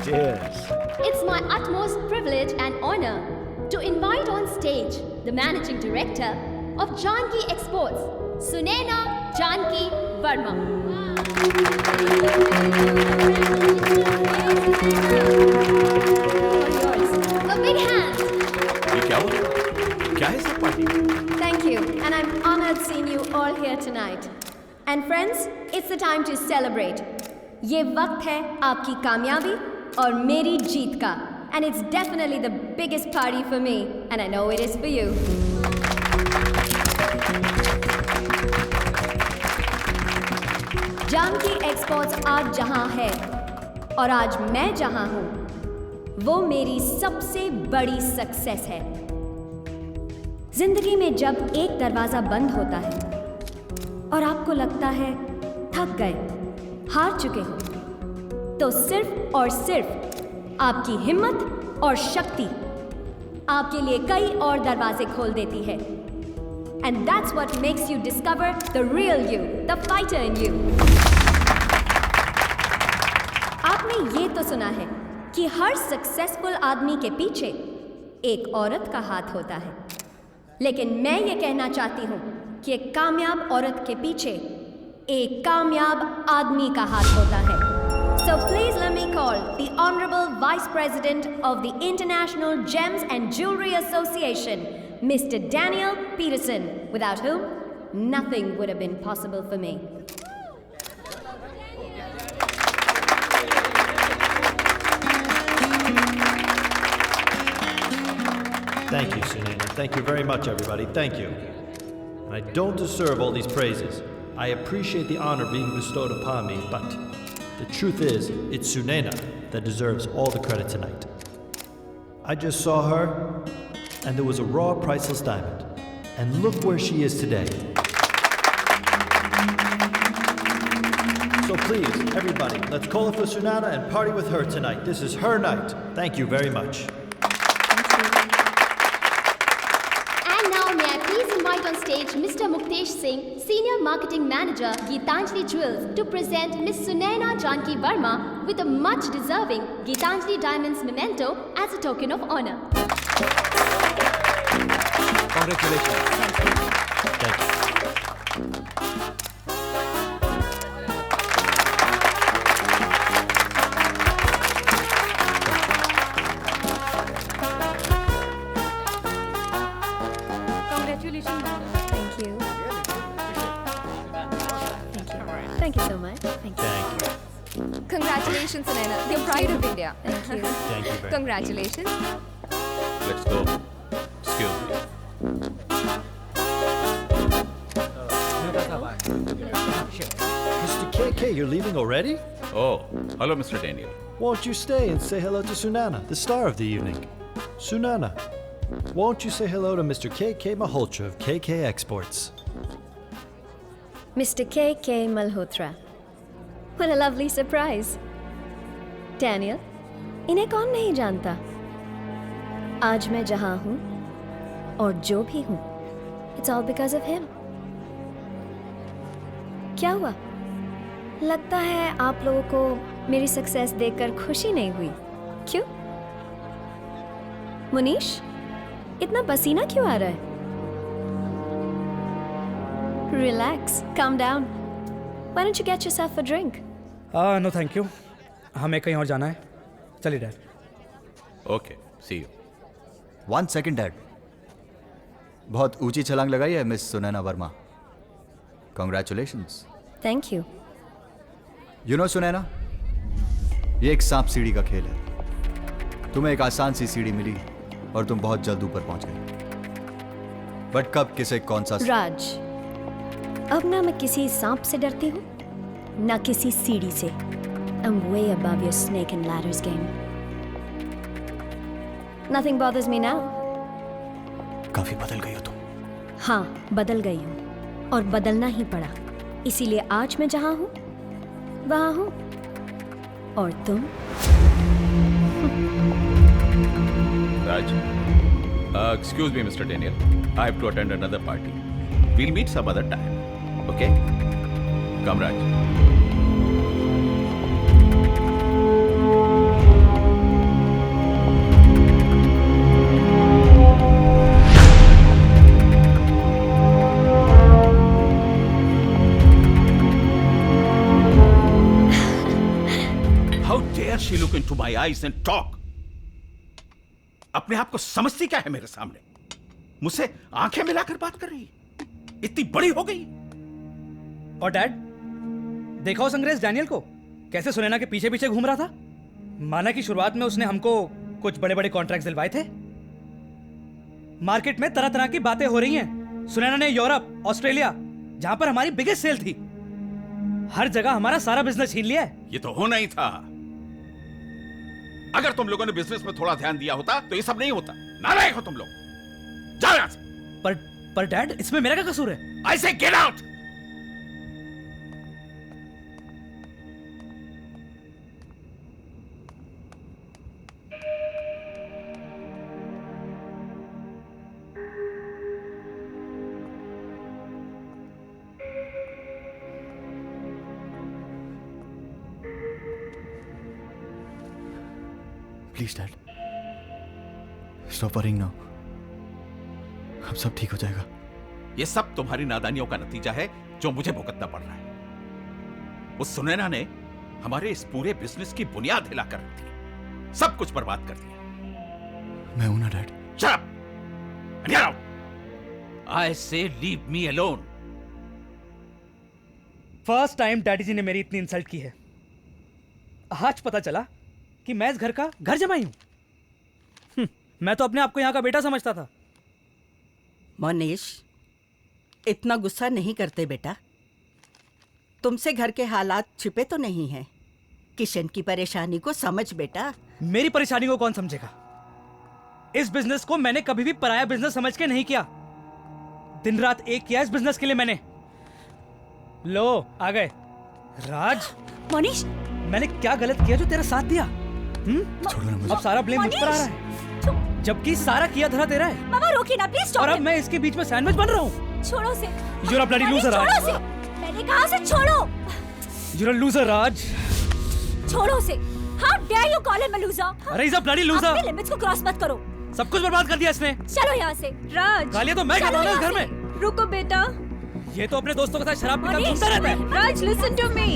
Cheers. It's my utmost privilege and honor to invite on stage the Managing Director of Janki Exports, Sunaina Janki Verma. All yours. A big hand. ये क्या हुआ? क्या है सब party? Thank you, and I'm honored seeing you all here tonight. And friends, it's the time to celebrate. ये वक्त है आपकी कामयाबी और मेरी जीत का. And it's definitely the biggest party for me, and I know it is for you. Janaki exports आज जहां है और आज मैं जहां हूं, वो मेरी सबसे बड़ी सक्सेस है. जिंदगी में जब एक दरवाजा बंद होता है और आपको लगता है थक गए, हार चुके हो, तो सिर्फ और सिर्फ आपकी हिम्मत और शक्ति आपके लिए कई और दरवाजे खोल देती है. And that's what makes you discover the real you, the fighter in you. आपने ये तो सुना है कि हर सक्सेसफुल आदमी के पीछे एक औरत का हाथ होता है, लेकिन मैं ये कहना चाहती हूँ कि एक कामयाब औरत के पीछे एक कामयाब आदमी का हाथ होता है. So please let me call the Honorable Vice President of the International Gems and Jewelry Association, Mr. Daniel Peterson, without whom nothing would have been possible for me. Thank you, Sunaina. Thank you very much, everybody. Thank you. And I don't deserve all these praises. I appreciate the honor being bestowed upon me, but the truth is, it's Sunaina that deserves all the credit tonight. I just saw her, and there was a raw, priceless diamond. And look where she is today. So please, everybody, let's call it for Sunaina and party with her tonight. This is her night. Thank you very much. And now may I please invite on stage Mr. Muktesh Singh, Senior Marketing Manager, Geetanjali Jewels, to present Miss Sunaina Janki Verma with a much deserving Geetanjali Diamonds memento as a token of honor. Congratulations. Thank you. Congratulations. Thank you. Thank you so much. Thank you. Thank you. Congratulations, Sunaina. The pride of India. Thank you. Thank you very much. Congratulations. Let's go. Excuse me. Mr. KK, you're leaving already? Oh, hello, Mr. Daniel. Won't you stay and say hello to Sunaina, the star of the evening? Sunaina, won't you say hello to Mr. KK Malhotra of KK Exports? Mr. K.K. Malhotra. What a lovely surprise. Daniel, इन्हें कौन नहीं जानता? आज मैं जहां हूं और जो भी हूं, it's all because of him. क्या हुआ? लगता है आप लोगों को मेरी सक्सेस देखकर खुशी नहीं हुई. क्यों? मुनीश, इतना पसीना क्यों आ रहा है? Relax, calm down. Why don't you get yourself a drink? No thank you, हमें कहीं और जाना है. चलिए dad. Okay, see you. 1 second, dad. बहुत ऊंची छलांग लगाई है miss Sunaina Verma. Congratulations. Thank you. You know Sunaina, ये एक सांप सीढ़ी का खेल है. तुम्हें एक आसान सी सीढ़ी मिली और तुम बहुत जल्द ऊपर पहुंच गए. बट कब किसे कौन सा राज, अब ना मैं किसी सांप से डरती हूँ, ना किसी सीढ़ी से. I'm way above your snake and ladders game. Nothing bothers me now. काफी बदल गई हो तुम. हाँ, बदल गई हूँ और बदलना ही पड़ा. इसीलिए आज मैं जहाँ हूँ, वहाँ हूँ. और तुम? Raj, excuse me, Mr. Daniel. I have to attend another party. We'll meet some other time. Okay come Raj. How dare she look into my eyes and talk? अपने आप को समझती क्या है मेरे सामने? मुझसे आंखें मिलाकर बात कर रही, इतनी बड़ी हो गई। और डैड, देखा उस अंग्रेज डैनियल को कैसे सुनैना के पीछे पीछे घूम रहा था? माना कि शुरुआत में उसने हमको कुछ बड़े बड़े कॉन्ट्रैक्ट दिलवाए थे। मार्केट में तरह तरह की बातें हो रही हैं। सुनैना ने यूरोप, ऑस्ट्रेलिया, जहां पर हमारी बिगेस्ट सेल थी, हर जगह हमारा सारा बिजनेस छीन लिया है। ये तो होना ही था। अगर तुम लोगों ने बिजनेस में थोड़ा ध्यान दिया होता तो ये सब नहीं होता। नालायक हो तुम लोग, जाओ यहां से। पर डैड, इसमें मेरा क्या कसूर है? आई से get out. Please dad, stop worrying now. अब सब ठीक हो जाएगा। ये सब तुम्हारी नादानियों का नतीजा है जो मुझे भुगतना पड़ रहा है। उस सुनैना ने हमारे इस पूरे बिजनेस की बुनियाद हिलाकर रख दी, सब कुछ बर्बाद कर दिया। मैं हूं ना dad. Shut up and get out. I say leave me alone. First time daddy ji ने मेरी इतनी इंसल्ट की है। आज पता चला कि मैं इस घर का घर जमाई हूं। मैं तो अपने आप को यहां का बेटा समझता था। मोनीश, इतना गुस्सा नहीं करते बेटा। तुमसे घर के हालात छिपे तो नहीं हैं। किशन की परेशानी को समझ बेटा। मेरी परेशानी को कौन समझेगा? इस बिजनेस को मैंने कभी भी पराया बिजनेस समझ के नहीं किया। दिन रात एक किया इस बिजनेस के लिए मैंने। लो आ गए। राज, मोनीश, मैंने क्या गलत किया जो तेरा साथ दिया? छोड़ो ना मुझे। अब सारा ब्लेम मुझ पर आ रहा है, जबकि सारा किया धरा तेरा है। मामा रोकिए ना प्लीज। और अब मैं इसके बीच में सैंडविच बन रहा हूँ। छोड़ो से। You're a bloody loser, छोड़ो राज। से। मैंने कहा से छोड़ो। You're a loser, राज। छोड़ो से। How dare you call him a loser? अरे he's a bloody loser। अपने लिमिट्स को क्रॉस मत करो। सब कुछ बर्बाद कर दिया इसने। चलो यहाँ से। राज, गालियाँ तो मैं खाता हूँ इस घर में। रुको बेटा। ये तो अपने दोस्तों के साथ शराब पीकर घूमता रहता है। Raj, listen to me.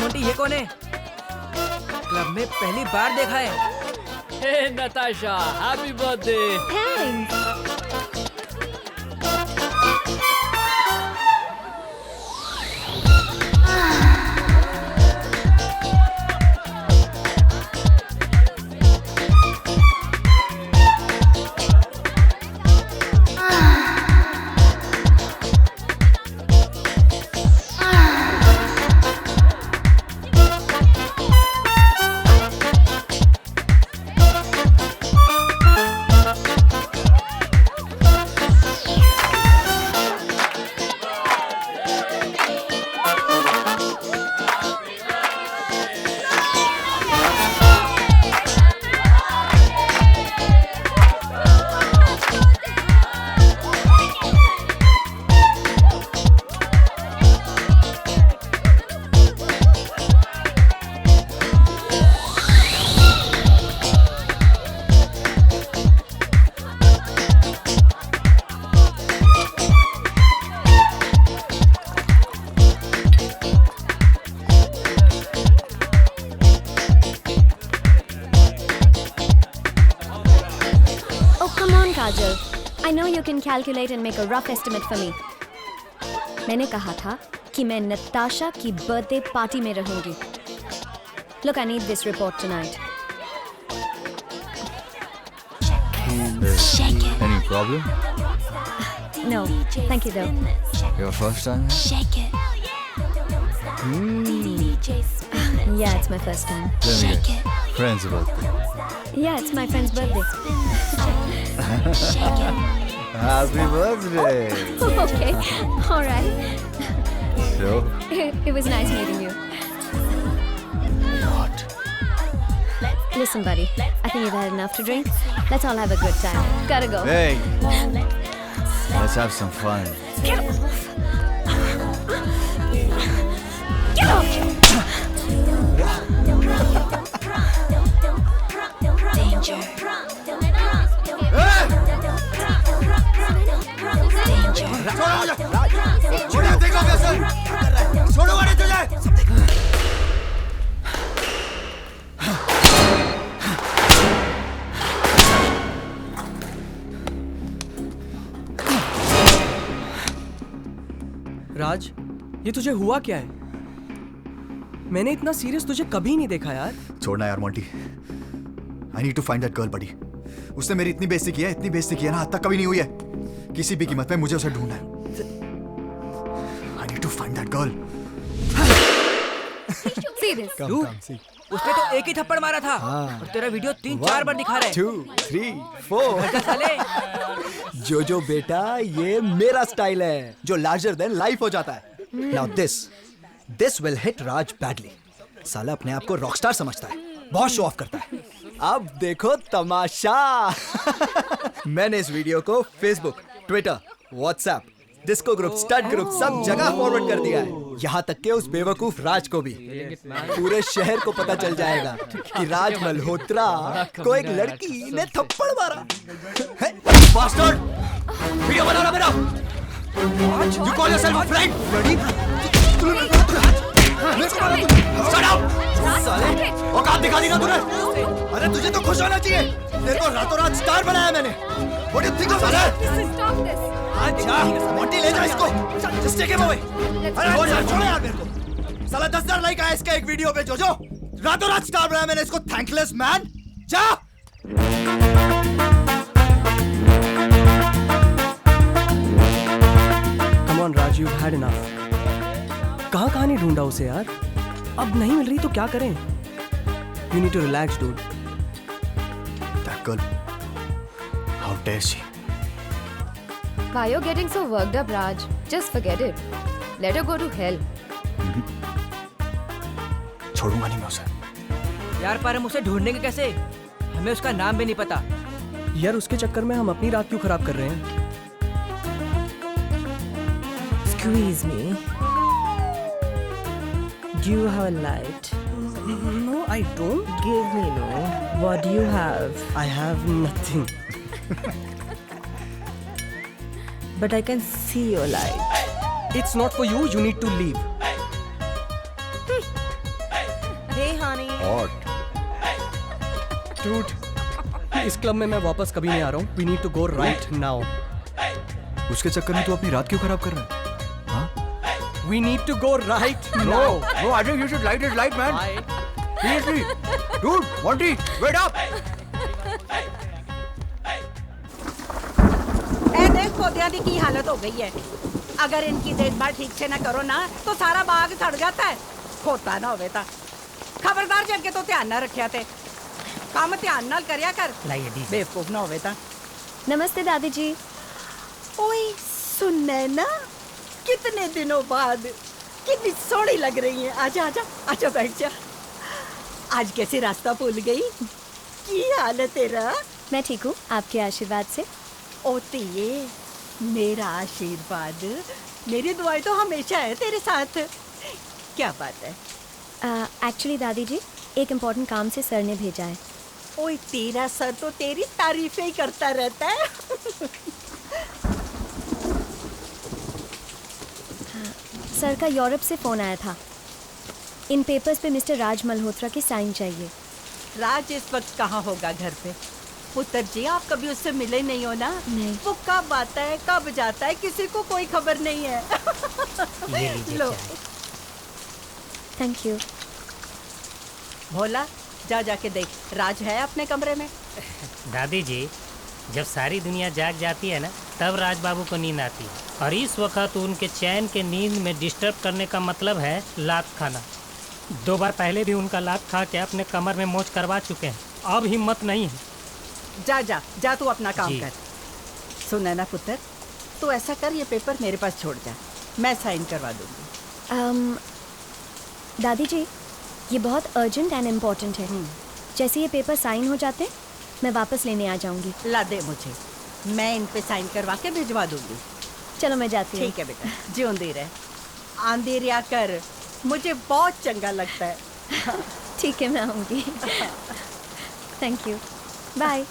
Monty, ये कौन है? क्लब में पहली बार देखा है। Hey Natasha, happy birthday. Thanks. Kajal, I know you can calculate and make a rough estimate for me. मैंने कहा था कि मैं नताशा की बर्थडे पार्टी में रहूंगी. Look, I need this report tonight. Any problem? No, thank you though. Your first time? Yeah, it's my first time. Let me guess. Friend's birthday. Yeah, it's my friend's birthday. Happy birthday. Okay, all right. So, It was nice meeting you. what? Listen, buddy, I think you've had enough to drink. Let's all have a good time. Gotta go. Hey, let's have some fun. Get off! Get off! Danger. छोड़ो गाड़ी तुझे। राज, ये तुझे हुआ क्या है? मैंने इतना सीरियस तुझे कभी नहीं देखा यार। छोड़ना यार Monty. I need to find that girl buddy. उसने मेरी इतनी बेइज्जती की है ना, आज तक कभी नहीं हुई है। किसी भी कीमत पे मुझे उसे ढूंढना है। I need to find that girl. See this. तू उसने तो एक ही थप्पड़ मारा था और तेरा वीडियो 3-4 बार दिखा रहा है। 2, 3, 4 साले। जो बेटा ये मेरा स्टाइल है जो लार्जर देन लाइफ हो जाता है। Now this will hit Raj badly. साला अपने आप को रॉकस्टार समझता है, बहुत शो ऑफ करता है। अब देखो तमाशा। मैंने इस वीडियो को Facebook, Twitter, WhatsApp, disco group, stud group सब जगह फॉरवर्ड कर दिया है। यहाँ तक के उस बेवकूफ राज को भी। पूरे शहर को पता चल जाएगा कि राज मल्होत्रा को एक लड़की ने थप्पड़ मारा। Bastard! वीडियो बना रहा मेरा। You call yourself a friend? Shut up! औकात दिखा दी ना तूने? अरे तुझे तो खुश होना चाहिए। तेरे को रातों रात स्टार बनाया मैंने। What do you think of that? Stop this. अच्छा, मोंटी ले जा इसको। Just take him away. अरे छोड़ो यार मेरे को। साला 10,000 लाइक आया इसका एक वीडियो पे जो रातों रात स्टार बनाया मैंने इसको। Thankless man. जा। Come on Raj, you've had enough. कहाँ नहीं ढूंढा उसे यार? अब नहीं मिल रही तो क्या करें? You need to relax, dude. That girl. How dare she? Why you're getting so worked up, Raj? Just forget it. Let her go to hell. छोड़ूंगा नहीं मैं उसे। यार पर हम उसे ढूंढेंगे कैसे? हमें उसका नाम भी नहीं पता। यार उसके चक्कर में हम अपनी रात क्यों खराब कर रहे हैं? Squeeze me. Do you have a light? No, I don't. Give me no. What do you have? I have nothing. But I can see your light. It's not for you. You need to leave. Hey, honey. What? Dude, इस club में मैं वापस कभी नहीं आ रहा हूँ. We need to go right now. उसके चक्कर में तू अपनी रात क्यों खराब कर रहा है? हाँ? We need to go right now. No, I think you should light his light, man. Seriously, dude, Monty, wait up. ए देख पौधों की हालत हो गई है। अगर इनकी देखभाल ठीक से ना करो ना तो सारा बाग सड़ जाता है। खोता ना होवे ता खबरदार जग के तो ध्यान ना रखिया थे। काम ध्यान नाल करिया कर। बेवकूफ ना होवे ता। नमस्ते दादी जी। ओए सुनने ना कितने दिनों बाद कितनी सोहनी लग रही है। आजा आजा आजा बैठ जा। आज कैसे रास्ता भूल गई? की हाल है तेरा? मैं ठीक हूँ आपके आशीर्वाद से। ओ तिये मेरा आशीर्वाद, मेरी दुआएं तो हमेशा है तेरे साथ। क्या बात है? एक्चुअली दादी जी एक इम्पोर्टेंट काम से सर ने भेजा है। ओए तेरा सर तो तेरी तारीफें ही करता रहता है। सर का यूरोप से फोन आया था। इन पेपर्स पे मिस्टर राज मल्होत्रा की साइन चाहिए। राज इस वक्त कहाँ होगा? घर पे। पुत्र जी आप कभी उससे मिले नहीं हो ना? नहीं। वो कब आता है कब जाता है किसी को कोई खबर नहीं है। लो थैंक यू। भोला जा जाके देख राज है अपने कमरे में। दादी जी जब सारी दुनिया जाग जाती है ना तब राज बाबू को नींद आती है और इस वक्त उनके चैन के नींद में डिस्टर्ब करने का मतलब है लात खाना। 2 बार पहले भी उनका लात खा के अपने कमर में मोच करवा चुके हैं। अब हिम्मत नहीं है। जा जा जा, तू अपना काम जी। कर। सुना ना पुत्र, तू ऐसा कर, ये पेपर मेरे पास छोड़ जा, मैं साइन करवा दूंगी। दादी जी, ये बहुत अर्जेंट एंड इम्पोर्टेंट है। जैसे ये पेपर साइन हो जाते मैं वापस लेने आ जाऊंगी। ला दे मुझे, मैं इन पे साइन करवा के भिजवा दूंगी। चलो मैं जाती हूँ। ठीक है बेटा, जिਉਂਦੀ रहे, आंधी रिया कर, मुझे बहुत चंगा लगता है। ठीक है, मैं आऊँगी। Thank you, bye.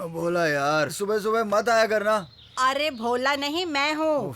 बोला यार, सुबह सुबह मत आया करना। अरे भोला नहीं, मैं हूँ।